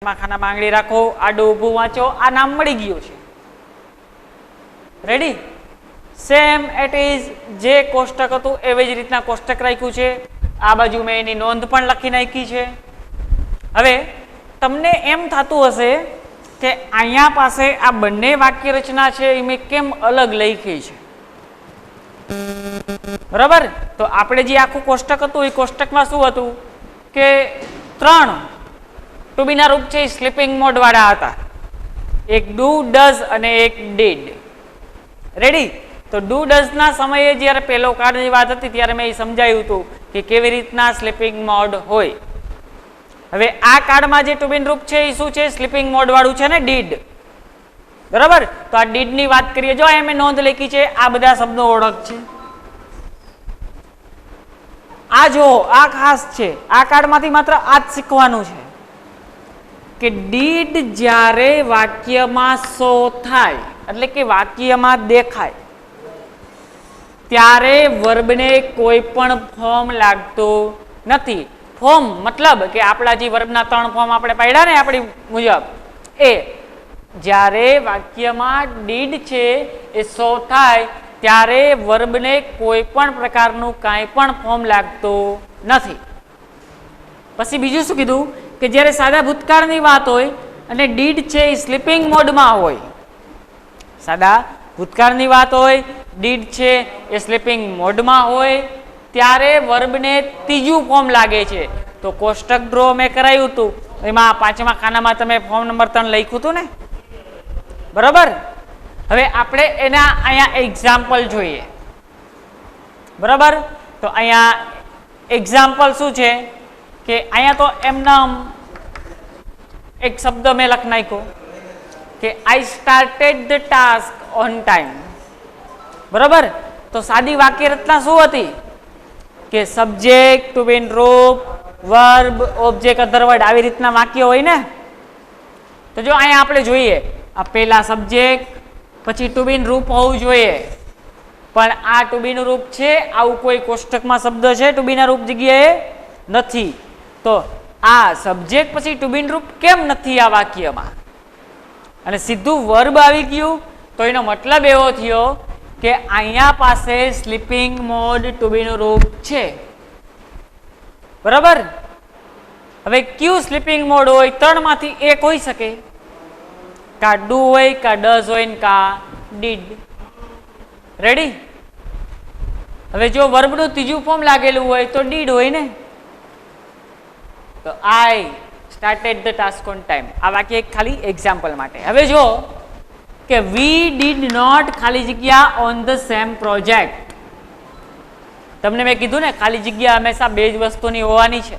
ખાના માંગડી રાખો, આડું ઊભું વાંચો, આ નામ મળી ગયું છે. રેડી? સેમ એટ ઇઝ જે કોષ્ટક હતું એવી જ રીતના કોષ્ટક રાખ્યું છે. આ બાજુ મેં એની નોંધ પણ લખી નાખી છે. હવે તમને એમ થતું હશે કે અહીંયા પાસે આ બંને વાક્ય રચના છે એ મેં કેમ અલગ લખી છે. બરાબર? તો આપણે જે આખું કોષ્ટક હતું એ કોષ્ટકમાં શું હતું કે 3 ટુ બી ના રૂપ છે એ સ્લીપિંગ મોડ વાળા હતા. એક ડુ, ડઝ અને એક ડીડ. રેડી? તો ડુ ડઝ ના સમયે જ્યારે પહેલો કાર્ડની વાત હતી ત્યારે મેં સમજાવ્યું હતું કે કેવી રીતના સ્લીપિંગ મોડ હોય. હવે આ કાર્ડમાં જે ટુ બી રૂપ છે એ શું છે? સ્લીપિંગ મોડ વાળું છે ને, ડીડ. બરાબર? તો આ ડીડ ની વાત કરીએ. જો અહીં મેં નોંધ લખી છે, આ બધા શબ્દો ઓળખ છે. આ જો આ ખાસ છે, આ કાર્ડમાંથી માત્ર આ જ શીખવાનું છે કે ડીડ જ્યારે વાક્યમાં શો થાય એટલે કે વાક્યમાં દેખાય ત્યારે વર્બને કોઈ પણ ફોર્મ લાગતું નથી. ફોર્મ મતલબ કે આપણા જે વર્બના 3 ફોર્મ આપણે પાડ્યા ને આપણી મુજબ, એ જ્યારે વાક્યમાં ડીડ છે એ શો થાય ત્યારે વર્બને કોઈ પણ પ્રકારનું કાંઈ પણ ફોર્મ લાગતું નથી. પછી બીજું શું કીધું કે જ્યારે સાદા ભૂતકાળની વાત હોય અને ડીડ છે એ સ્લીપિંગ મોડમાં હોય, સાદા ભૂતકાળની વાત હોય, ડીડ છે એ સ્લીપિંગ મોડમાં હોય ત્યારે વર્બને ત્રીજું ફોર્મ લાગે છે. તો કોષ્ટક ડ્રો મેં કરાયું હતું, એમાં 5મા ખાનામાં તમે ફોર્મ નંબર 3 લખ્યું હતું ને, બરાબર? હવે આપણે એના અહીંયા એક્ઝામ્પલ જોઈએ. બરાબર? તો અહીંયા એક્ઝામ્પલ શું છે કે અહીંયા તો એમના એક શબ્દ મેં લખી નાખ્યો કે I started the task on time. બરાબર? તો સાદી વાક્ય રચના શું હતી કે સબ્જેક્ટ, ટુ બી રૂપ, વર્બ, ઓબ્જેક્ટ, અધર વર્ડ, આવી રીતના વાક્ય હોય ને. તો જો અહીંયા આપણે જોઈએ, આ પહેલા સબ્જેક્ટ, પછી ટુ બી રૂપ હોવું જોઈએ, પણ આ ટુ બી નું રૂપ છે, આવું કોઈ કોષ્ટકમાં શબ્દ છે ટુ બી ના રૂપ જગ્યાએ નથી. તો આ સબ્જેક્ટ પછી ટુ બી રૂપ કેમ નથી આ વાક્યમાં? અને સીધું વર્બ આવી ગયું તો એનો મતલબ એવો થયો કે અહીંયા પાસે સ્લીપિંગ મોડ ટુ બી નું રૂપ છે. બરાબર? હવે કયું સ્લીપિંગ મોડ હોય? 3 માંથી એક હોઈ શકે. કા ડુ હોય, કા ડઝ હોય, કા ડીડ. રેડી? હવે જો વર્બનું ત્રીજું ફોર્મ લાગેલું હોય તો ડીડ હોય ને. તો I started the task on time. આ વાક્ય એક ખાલી એક્ઝામ્પલ માટે. હવે જો કે વી ડીડ નોટ ખાલી જગ્યા ઓન ધ સેમ પ્રોજેક્ટ. તમને મેં કીધું ને ખાલી જગ્યા હંમેશા બે જ વસ્તુની હોવાની છે,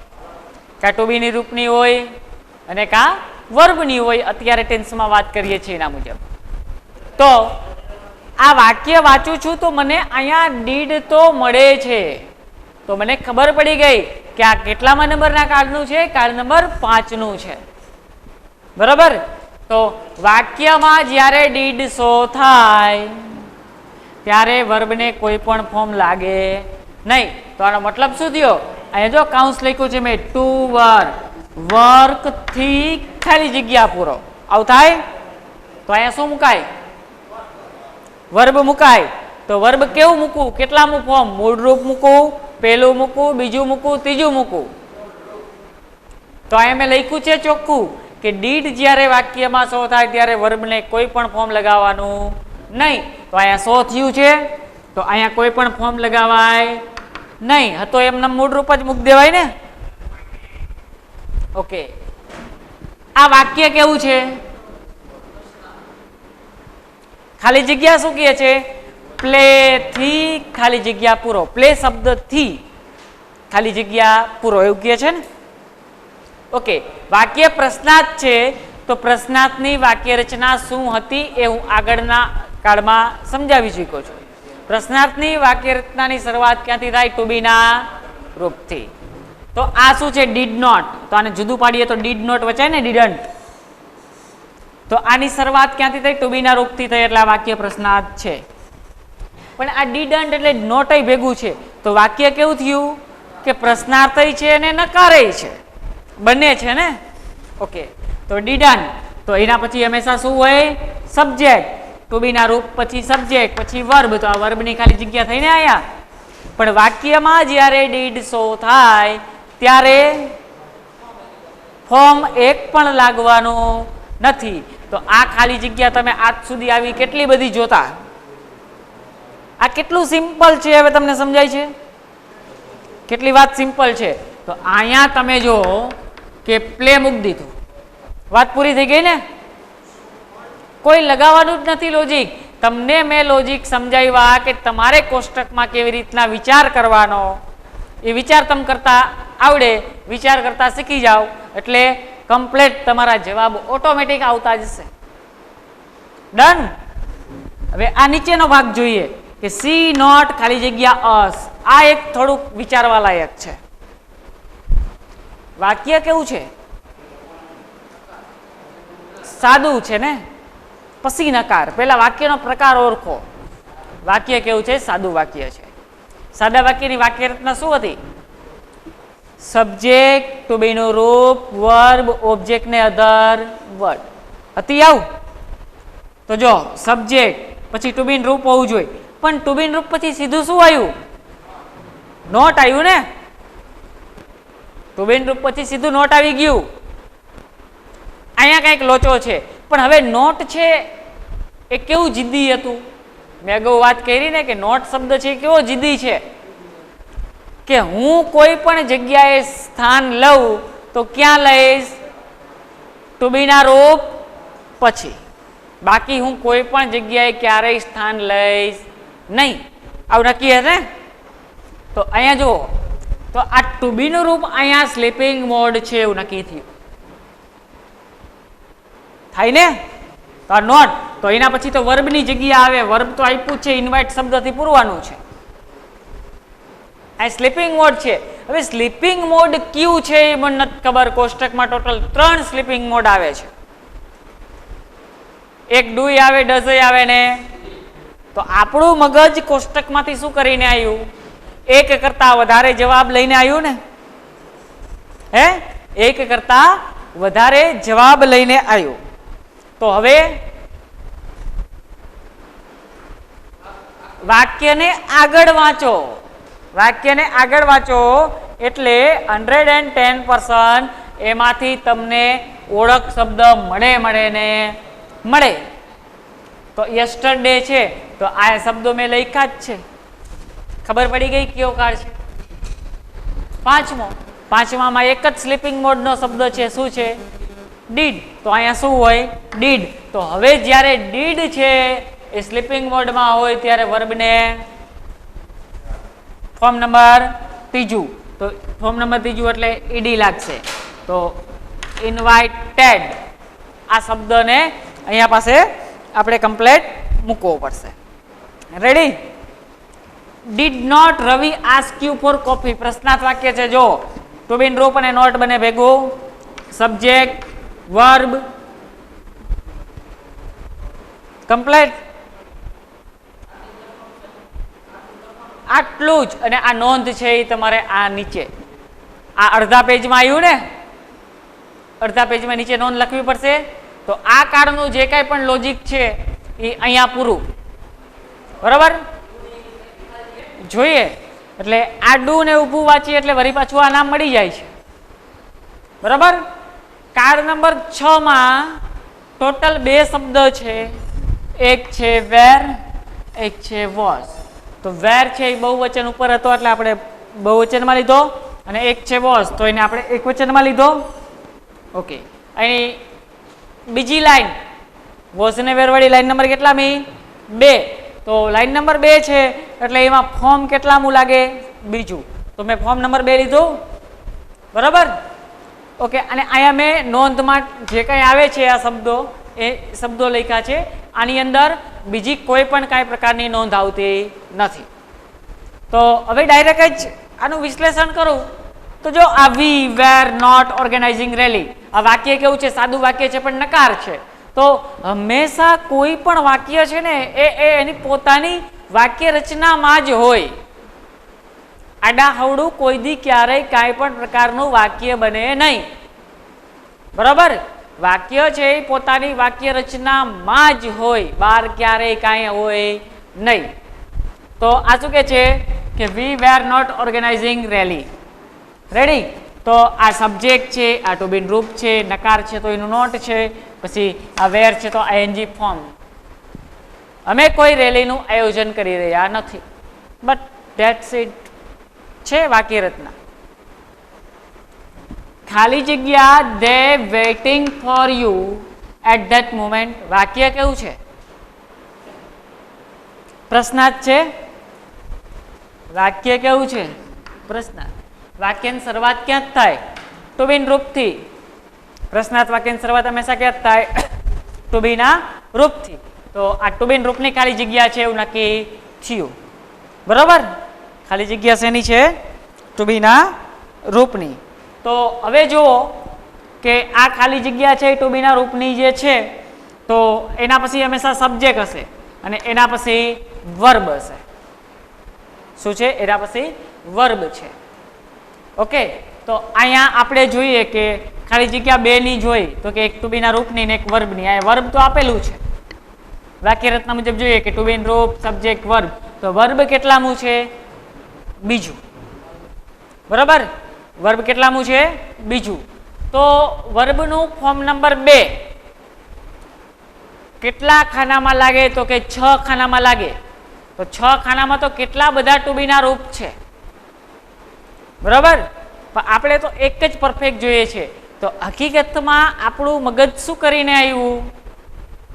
કાં ટુ બી ની રૂપની હોય અને કાં વર્બની હોય. અત્યારે ટેન્સમાં વાત કરીએ છીએ એના મુજબ. તો આ વાક્ય વાંચું છું તો મને અહીંયા ડીડ તો મળે છે. તો મને ખબર પડી ગઈ કે આ કેટલામાં નંબરના કાર્ડનું છે? કાર્ડ નંબર 5 નું છે. બરાબર? તો વાક્યમાં જ્યારે ડીડ શો થાય ત્યારે વર્બને કોઈ પણ ફોર્મ લાગે નહીં. તો આનો મતલબ શું થયો? અહીંયા જો કાઉન્સ લખ્યું છે મેં, ટુ વર્ક, વર્ક થી ખાલી જગ્યા પૂરો. આવું થાય તો અહીંયા શું મુકાય? વર્બ મુકાય. તો વર્બ કેવું મૂકવું? કેટલામું ફોર્મ? મૂળ રૂપ મૂકવું, પહેલું મૂકવું, બીજું મૂકવું, ત્રીજું મૂકવું. તો અહીંયા મેં લખ્યું છે ચોખ્ખું કે ડીડ જ્યારે વાક્યમાં શો થાય ત્યારે વર્બને કોઈ પણ ફોર્મ લગાવવાનું નહીં. તો અહીંયા શો થયું છે તો અહીંયા કોઈ પણ ફોર્મ લગાવાય નહીં. હતો એમને મૂળ રૂપ જ મૂકી દેવાય ને. ઓકે, આ વાક્ય કેવું છે? ખાલી જગ્યા શું કહે છે? પ્લે થી ખાલી જગ્યા પૂરો. પ્લે શબ્દ થી ખાલી જગ્યા પૂરો એવું કહે છે ને. ઓકે, વાક્ય પ્રશ્નાર્થ છે તો પ્રશ્નાર્થની વાક્ય રચના શું હતી એ હું આગળના કાળમાં સમજાવી ચૂક્યો છું. પ્રશ્નાર્થની વાક્ય રચનાની શરૂઆત ક્યાંથી થાય? ટુ બી ના રૂપથી. તો આ શું છે? Did not. તો આને જુદું પાડીએ તો ડીડ નોટ વચાય ને, ડીડન્ટ. તો આની શરૂઆત ક્યાંથી થઈ? ટુ બી ના રૂપથી થઈ, એટલે આ વાક્ય પ્રશ્નાર્થ છે. પણ આ ડીડન્ટ એટલે નોટ ભેગું છે તો વાક્ય કેવું થયું કે પ્રશ્નાર્થ છે અને નકારે છે, બંને છે ને. ઓકે, તો ડીડન. તો એના પછી હંમેશા શું હોય? સબ્જેક્ટ. ટુ બી ના રૂપ પછી સબ્જેક્ટ પછી વર્બ. તો આ વર્બની ખાલી જગ્યા થઈને આયા. પણ વાક્યમાં જ્યારે ડીડ સો થાય ત્યારે ફોર્મ એક પણ લાગવાનું નથી. તો આ ખાલી જગ્યા તમે આજ સુધી આવી કેટલી બધી જોતા. આ કેટલું સિમ્પલ છે હવે તમને સમજાય છે? કેટલી વાત સિમ્પલ છે. તો અહીંયા તમે જો કે પ્લે મૂકી દીધું, વાત પૂરી થઈ ગઈ ને? કોઈ લગાવવાનું જ નથી લોજિક. તમને મેં લોજિક સમજાવ્યા કે તમારે કોષ્ટકમાં કેવી રીતના વિચાર કરવાનો, એ વિચાર તમે કરતા આવડે, વિચાર કરતા શીખી જાઓ એટલે કમ્પ્લેટ તમારા જવાબ ઓટોમેટિક આવતા જશે. ડન. હવે આ નીચેનો ભાગ જોઈએ કે સી નોટ ખાલી જગ્યા અસ. આ એક થોડુંક વિચારવા લાયક છે. વાક્ય કેવું છે? સાદું છે ને? પછી નકાર. પેલા વાક્યનો પ્રકાર ઓળખો. વાક્ય કેવું છે? સાદું વાક્ય છે. સાદા વાક્યની વાક્ય રચના શું હતી? સબ્જેક્ટ, ટુ બી નું રૂપ, વર્બ, ઓબ્જેક્ટ ને અધર વર્ડ હતી. આવું તો જો સબ્જેક્ટ પછી ટુ બી રૂપ હોવું જોઈએ, પણ ટુ બી રૂપ પછી સીધું શું આવ્યું? નોટ આવ્યું ને? ટુ બી રૂપ પછી સીધું નોટ આવી ગયું. અહીંયા કંઈક લોચો છે. પણ હવે નોટ છે એ કેવું જિદ્દી હતું? મેં અગાઉ વાત કરી ને કે નોટ શબ્દ છે કેવો જિદ્દી છે કે હું કોઈ પણ જગ્યાએ સ્થાન લઉં તો ક્યાં લઈશ? ટુ બી ના રૂપ પછી. બાકી હું કોઈ પણ જગ્યાએ ક્યારેય સ્થાન લઈશ નહીં. આવું નક્કી હશે. તો અહીંયા જુઓ તો આ ટુ બી નું રૂપ અહીંયા સ્લીપિંગ મોડ છે એવું નક્કી થયું. થાય ને? તો આ નોટ. તો એના પછી તો વર્બની જગ્યા આવે. વર્બ તો આપ્યું છે, ઇન્વાઇટ શબ્દથી પૂરવાનું છે. આ સ્લીપિંગ મોડ છે. હવે સ્લીપિંગ મોડ કયું છે એ મને નથી ખબર. કોષ્ટકમાં ટોટલ 3 સ્લીપિંગ મોડ આવે છે. એક ડુય આવે, ડઝય આવે ને. તો આપણું મગજ કોષ્ટકમાંથી શું કરીને આવ્યું? એક કરતા વધારે જવાબ લઈને આવ્યું ને? હે? એક કરતા વધારે જવાબ લઈને આવ્યું. તો હવે વાક્યને આગળ વાંચો. વાક્યને આગળ વાંચો એટલે 110% એમાંથી તમને ઓળખ શબ્દ મળે ને મળે. તો યસ્ટરડે છે તો આ શબ્દો મેં લખ્યા જ છે. ખબર પડી ગઈ કયો કાળ છે? પાંચમો. પાંચમામાં એક જ સ્લીપિંગ મોડનો શબ્દ છે. શું છે? ડીડ. તો અહીંયા શું હોય? ડીડ. તો હવે જ્યારે ડીડ છે એ સ્લીપિંગ મોડમાં હોય ત્યારે વર્બને ફોર્મ નંબર 3. તો ફોર્મ નંબર 3 એટલે ઈડી લાગશે. તો ઇન્વાઇટેડ આ શબ્દને અહીંયા પાસે આપણે કમ્પ્લેટ મૂકવો પડશે. Ready? Did not Ravi ask you for coffee. પ્રશ્નાર્થ વાક્ય છે. જો ટુ બી રૂપ અને નોટ બને ભેગું. Subject, verb, complete. આટલું જ. અને આ નોંધ છે એ તમારે આ નીચે આ અડધા પેજમાં આવ્યું ને? અડધા પેજમાં નીચે નોંધ લખવી પડશે. તો આ કાળનું જે કાંઈ પણ લોજિક છે એ અહીંયા પૂરું. બરાબર? જોઈએ એટલે આડું ને ઊભું વાંચીએ એટલે વળી પાછું આ નામ મળી જાય છે. બરાબર? કાર્ડ નંબર 6 માં ટોટલ 2 શબ્દ છે. એક છે વેર, એક છે વોઝ. તો વેર છે એ બહુવચન ઉપર હતો એટલે આપણે બહુવચનમાં લીધો, અને એક છે વોઝ તો એને આપણે એકવચનમાં લીધો. ઓકે. અહીં બીજી લાઈન વોઝ ને વેર વાળી લાઈન નંબર કેટલામી? 2. તો લાઈન નંબર 2 છે એટલે એમાં ફોર્મ કેટલામું લાગે? બીજું. તો મેં ફોર્મ નંબર 2 લીધું. બરાબર? ઓકે. અને અહીંયા મેં નોંધમાં જે કંઈ આવે છે આ શબ્દો એ શબ્દો લખ્યા છે. આની અંદર બીજી કોઈ પણ કાંઈ પ્રકારની નોંધ આવતી નથી. તો હવે ડાયરેક્ટ જ આનું વિશ્લેષણ કરું તો જો આ વી, વેર, નોટ, ઓર્ગેનાઇઝિંગ રેલી આ વાક્ય કેવું છે? સાદું વાક્ય છે પણ નકાર છે. તો હંમેશા કોઈ પણ વાક્ય છે ને એ એની પોતાની વાક્ય રચનામાં જ હોય. આડા હવડું કોઈ દી ક્યારેય કાંઈ પણ પ્રકારનું વાક્ય બને નહીં. બરાબર? વાક્ય છે એ પોતાની વાક્ય રચનામાં જ હોય, બહાર ક્યારેય કાંઈ હોય નહીં. તો આ શું કે છે કે we were not organizing rally. Ready? તો આ સબ્જેક્ટ છે, આ ટુ બીન રૂપ છે, નકાર છે તો એનું નોટ છે, પછી આ વેર છે તો આઈએનજી ફોર્મ. અમે કોઈ રેલીનું આયોજન કરી રહ્યા નથી. બટ ધેટ્સ ઇટ છે વાક્ય રચના. ખાલી જગ્યા they waiting for you at that moment. વાક્ય કેવું છે? પ્રશ્નાર્થ છે. વાક્ય કેવું છે? પ્રશ્નાર્થ. વાક્યની શરૂઆત ક્યાં થાય? ટુ બીન રૂપથી. પ્રશ્નાર્થ વાક્યની શરૂઆત હંમેશા ક્યાં થાય? ટુ બીના રૂપથી. તો આ ટુ બીન રૂપની ખાલી જગ્યા છે એવું નક્કી થયું. બરોબર? ખાલી જગ્યા શેની છે? ટુ બીના રૂપની. તો હવે જુઓ કે આ ખાલી જગ્યા છે ટુ બીના રૂપની જે છે, તો એના પછી હંમેશા સબ્જેક્ટ હશે અને એના પછી વર્બ હશે. શું છે? એના પછી વર્બ છે. ઓકે, તો અહીંયા આપણે જોઈએ કે ખાલી જગ્યા બે ની જોઈ તો કે એક ટુ બીના રૂપની ને એક વર્બની. અહીંયા વર્બ તો આપેલું છે વાક્ય રચના મુજબ. જોઈએ કે ટુ બીન રૂપ, સબ્જેક્ટ, વર્બ. તો વર્બ કેટલામું છે? બીજું. બરાબર? વર્બ કેટલામું છે? બીજું. તો વર્બનું ફોર્મ નંબર 2 કેટલા ખાનામાં લાગે? તો કે 6 ખાનામાં લાગે. તો 6 ખાનામાં તો કેટલા બધા ટુ બીના રૂપ છે. બરાબર? પણ આપણે તો એક જ પરફેક્ટ જોઈએ છે. તો હકીકતમાં આપણું મગજ શું કરીને આવ્યું?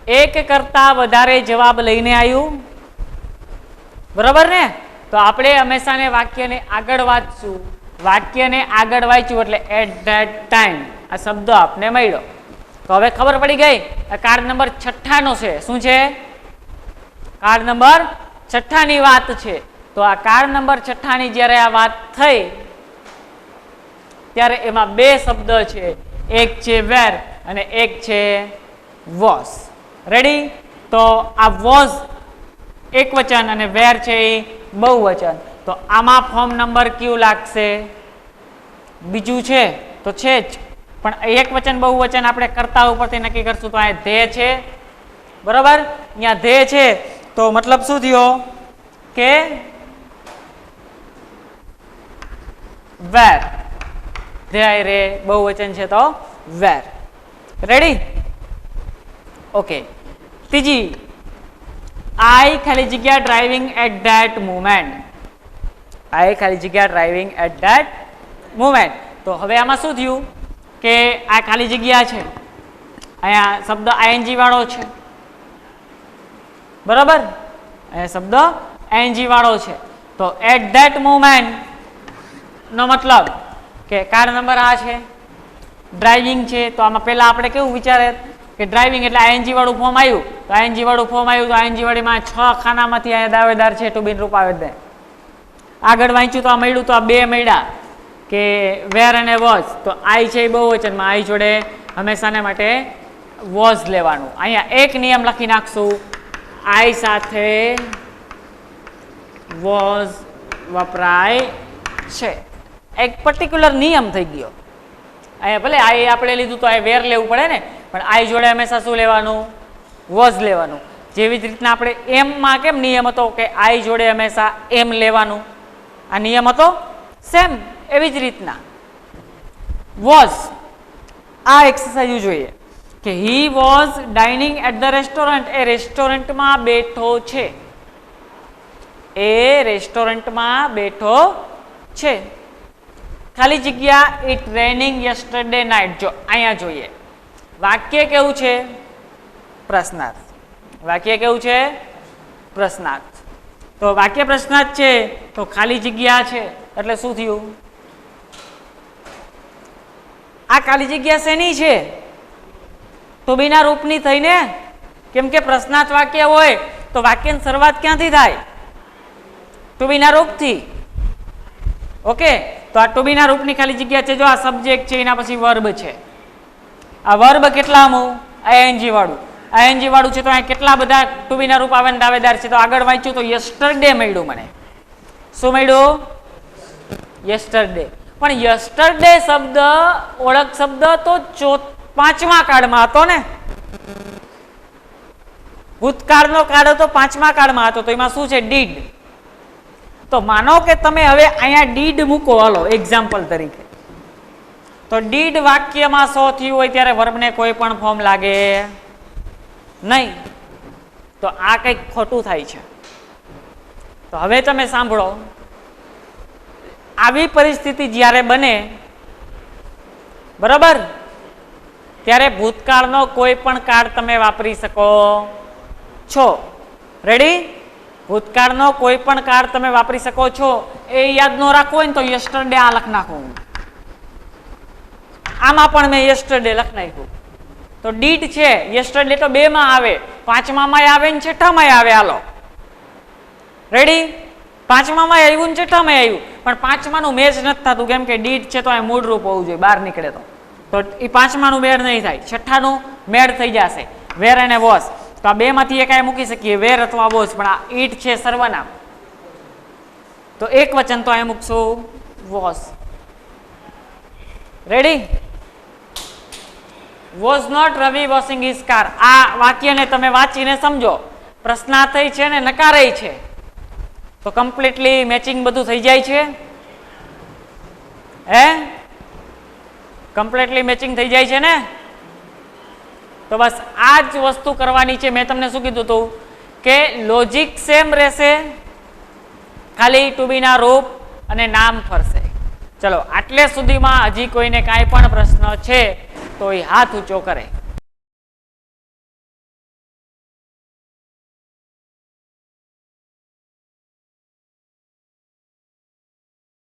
એક કરતા વધારે જવાબ લઈને આવ્યું. બરાબર ને? તો આપણે હંમેશાને વાક્યને આગળ વાંચશું. વાક્યને આગળ વાંચ્યું એટલે એટ ધેટ ટાઈમ આ શબ્દ આપને મળ્યો. તો હવે ખબર પડી ગઈ. આ કાર્ડ નંબર 6 છે. શું છે? કાર્ડ નંબર 6 ની વાત છે. તો આ કાર્ડ નંબર 6 ની જ્યારે આ વાત થઈ ત્યારે એમાં બે શબ્દ છે. એક છે વેર અને એક છે વોઝ. રેડી? તો આ વોઝ એક વચન અને વેર છે એ બહુવચન. તો આમાં ફોર્મ નંબર ક્યુ લાગશે? બીજું છે તો છે જ, પણ એક વચન બહુવચન આપણે કરતા ઉપરથી નક્કી કરશું. તો અહીંયા ધે છે. બરાબર? અહીંયા ધે છે તો મતલબ શું થયો કે વેર. ધે રે બહુવચન છે તો વેર. રેડી? ઓકે. ત્રીજી, આઈ ખાલી જગ્યા ડ્રાઇવિંગ એટ ધેટ મોમેન્ટ. આઈ ખાલી જગ્યા ડ્રાઇવિંગ એટ ધેટ મોમેન્ટ. તો હવે આમાં શું થયું કે આ ખાલી જગ્યા છે, અહીંયા શબ્દ આઈએનજી વાળો છે. બરાબર? અહીંયા શબ્દ આઈએનજી વાળો છે. તો એટ ધેટ મોમેન્ટ નો મતલબ કે કાર નંબર આ છે, ડ્રાઇવિંગ છે. તો આમાં પહેલા આપણે કેવું વિચારે કે ડ્રાઇવિંગ એટલે આઈએનજી વાળું ફોર્મ આવ્યું. તો આઈએનજી વાળું ફોર્મ આવ્યું તો આઈએનજી વાળીમાં 6 ખાનામાંથી અહીંયા દાવેદાર છે ટુ બીન રૂપ આવે દે. આગળ વાંચ્યું તો આ મળ્યું. તો આ બે મળ્યા કે વેર અને વોઝ. તો આઈ છે એ બહુવચનમાં, આઈ જોડે હંમેશાને માટે વોઝ લેવાનું. અહીંયા એક નિયમ લખી નાખશું, આઈ સાથે વોઝ વપરાય છે. એક પર્ટિક્યુલર નિયમ થઈ ગયો. અહીંયા ભલે આઈ આપણે લીધું તો આ વેર લેવું પડે ને, પણ આઈ જોડે હંમેશા શું લેવાનું? વોઝ લેવાનું. જેવી જ રીતના આપણે એમમાં કેમ નિયમ હતો કે આઈ જોડે હંમેશા એમ લેવાનું, આ નિયમ હતો સેમ એવી જ રીતના વોઝ. આ એક્સરસાઇઝ જોઈએ કે he was dining at the restaurant. એ રેસ્ટોરન્ટમાં બેઠો છે. એ રેસ્ટોરન્ટમાં બેઠો છે. ખાલી જગ્યા ઇટ રેનિંગ યસ્ટરડે નાઇટ. જો અહીંયા જોઈએ વાક્ય કેવું છે? પ્રશ્નાર્થ. વાક્ય કેવું છે? પ્રશ્નાર્થ. તો વાક્ય પ્રશ્નાર્થ છે તો ખાલી જગ્યા છે એટલે શું થયું? આ ખાલી જગ્યા શેની છે? તો બીના રૂપની થઈને. કેમ કે પ્રશ્નાર્થ વાક્ય હોય તો વાક્યની શરૂઆત ક્યાંથી થાય? ટુ બીના રૂપથી. ઓકે, તો આ ટુ બીના રૂપની ખાલી જગ્યા છે. જો આ સબ્જેક્ટ છે એના પછી વર્બ છે. આ વર્બ કેટલામું? આઈએનજી વાળું. આઈએનજી વાળું છે તો અહીંયા કેટલા બધા ટુ બીના રૂપ આવે દાવેદાર છે. તો આગળ વાંચ્યું તો યસ્ટરડે મળ્યું મને. શું મળ્યું? યસ્ટરડે. પણ યસ્ટરડે શબ્દ ઓળખ શબ્દ તો 5મા કાળમાં હતો ને, ભૂતકાળનો કાળ હતો 5મા કાળમાં હતો, તો એમાં શું છે? ડીડ. તો માનો કે તમે હવે અહીંયા ડીડ મૂકો, હાલો એક્ઝામ્પલ તરીકે, તો ડીડ વાક્યમાં 100 થયું હોય ત્યારે વર્બને કોઈ પણ ફોર્મ લાગે નહીં. તો આ કંઈક ખોટું થાય છે. તો હવે તમે સાંભળો, આવી પરિસ્થિતિ જ્યારે બને, બરાબર, ત્યારે ભૂતકાળનો કોઈ પણ કાળ તમે વાપરી શકો છો. રેડી? ભૂતકાળનો કોઈ પણ કાળ તમે વાપરી શકો છો. એ યાદ ન રાખવું હોય ને તો યસ્ટરડે આ લખ નાખું. આમાં પણ મેં યસ્ટરડે લખ નાખ્યું. તો ડીડ છે, યસ્ટરડે તો 2 માં આવે, 5મામાં આવે ને 6મામાં આવે. હાલો રેડી? 5મામાં આવ્યું ને 6મામાં આવ્યું, પણ 5માનું મેચ નથી થતું, કેમ કે ડીડ છે તો આ મૂળ રૂપ હોવું જોઈએ, બહાર નીકળે તો એ 5માનું મેળ નહીં થાય, 6ઠાનું મેળ થઈ જશે. વેર અને વોસ, તો આ 2 માંથી એક મૂકી શકીએ, વેર અથવા વોસ, પણ આ ઈટ છે સર્વનામ, તો એક વચન તો અહીં મૂકશું was. Ready? Was not Ravi washing his car. આ વાક્યને તમે વાંચીને સમજો, પ્રશ્નાર્થ છે ને નકારય છે, તો કમ્પ્લીટલી મેચિંગ બધું થઈ જાય છે. હે? કમ્પ્લીટલી મેચિંગ થઈ જાય છે ને? તો બસ આ જ વસ્તુ કરવાની છે. મેં તમને શું કીધું હતું કે લોજિક સેમ રહેશે, ખાલી ટુ બી ના રૂપ અને નામ ફરશે. ચલો, આટલે સુધીમાં હજી કોઈને કાંઈ પણ પ્રશ્ન છે તો એ હાથ ઊંચો કરે.